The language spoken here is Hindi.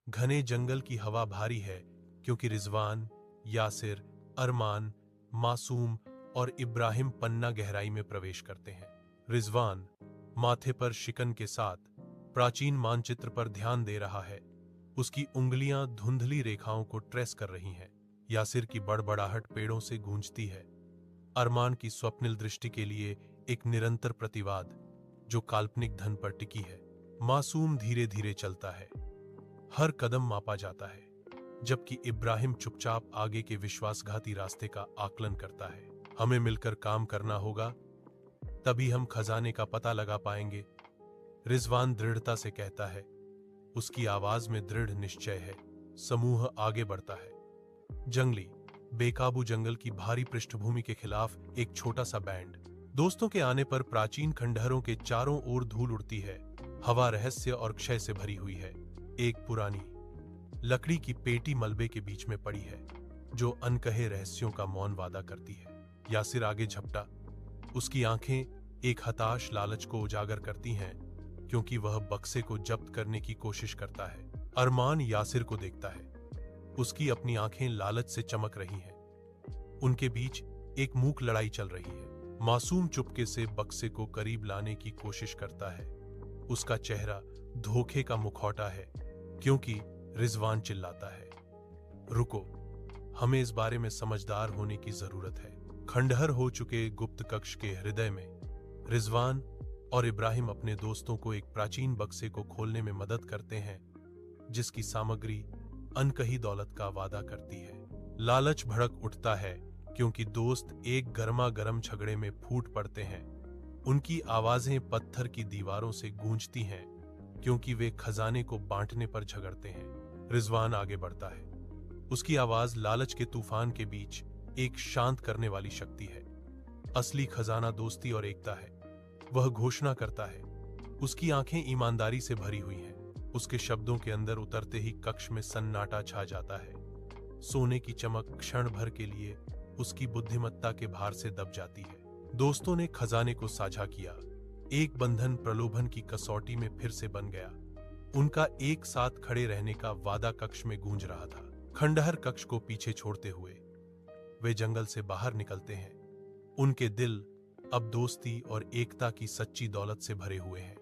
घने जंगल की हवा भारी है क्योंकि रिजवान, यासिर, अरमान, मासूम और इब्राहिम पन्ना गहराई में प्रवेश करते हैं। रिजवान माथे पर शिकन के साथ प्राचीन मानचित्र पर ध्यान दे रहा है। उसकी उंगलियां धुंधली रेखाओं को ट्रेस कर रही हैं। यासिर की बड़बड़ाहट पेड़ों से गूंजती है। अरमान की स्वप्निल दृष्टि के लिए एक निरंतर प्रतिवाद जो काल्पनिक धन पर टिकी है। मासूम धीरे धीरे चलता है, हर कदम मापा जाता है, जबकि इब्राहिम चुपचाप आगे के विश्वासघाती रास्ते का आकलन करता है। हमें मिलकर काम करना होगा, तभी हम खजाने का पता लगा पाएंगे, रिजवान दृढ़ता से कहता है। उसकी आवाज में दृढ़ निश्चय है। समूह आगे बढ़ता है। जंगली बेकाबू जंगल की भारी पृष्ठभूमि के खिलाफ एक छोटा सा बैंड। दोस्तों के आने पर प्राचीन खंडहरों के चारों ओर धूल उड़ती है। हवा रहस्य और क्षय से भरी हुई है। एक पुरानी लकड़ी की पेटी मलबे के बीच में पड़ी है, जो अनकहे रहस्यों का मौन वादा करती है। यासिर आगे झपटा। उसकी आंखें एक हताश लालच को उजागर करती हैं, क्योंकि वह बक्से को जब्त करने की कोशिश करता है। अरमान यासिर को देखता है। उसकी अपनी आंखें लालच से चमक रही हैं। उनके बीच एक मूक लड़ाई चल रही है। मासूम चुपके से बक्से को करीब लाने की कोशिश करता है। उसका चेहरा धोखे का मुखौटा है, क्योंकि रिजवान चिल्लाता है, रुको, हमें इस बारे में समझदार होने की जरूरत है। खंडहर हो चुके गुप्त कक्ष के हृदय में रिजवान और इब्राहिम अपने दोस्तों को एक प्राचीन बक्से को खोलने में मदद करते हैं, जिसकी सामग्री अनकही दौलत का वादा करती है। लालच भड़क उठता है, क्योंकि दोस्त एक गर्मा गर्म झगड़े में फूट पड़ते हैं। उनकी आवाजें पत्थर की दीवारों से गूंजती हैं, क्योंकि वे खजाने को बांटने पर झगड़ते हैं। रिजवान आगे बढ़ता है। उसकी आवाज लालच के तूफान के बीच एक शांत करने वाली शक्ति है। असली खजाना दोस्ती और एकता है, वह घोषणा करता है। उसकी आंखें ईमानदारी से भरी हुई हैं। उसके शब्दों के अंदर उतरते ही कक्ष में सन्नाटा छा जाता है। सोने की चमक क्षण भर के लिए उसकी बुद्धिमत्ता के भार से दब जाती है। दोस्तों ने खजाने को साझा किया। एक बंधन प्रलोभन की कसौटी में फिर से बन गया। उनका एक साथ खड़े रहने का वादा कक्ष में गूंज रहा था। खंडहर कक्ष को पीछे छोड़ते हुए वे जंगल से बाहर निकलते हैं। उनके दिल अब दोस्ती और एकता की सच्ची दौलत से भरे हुए हैं।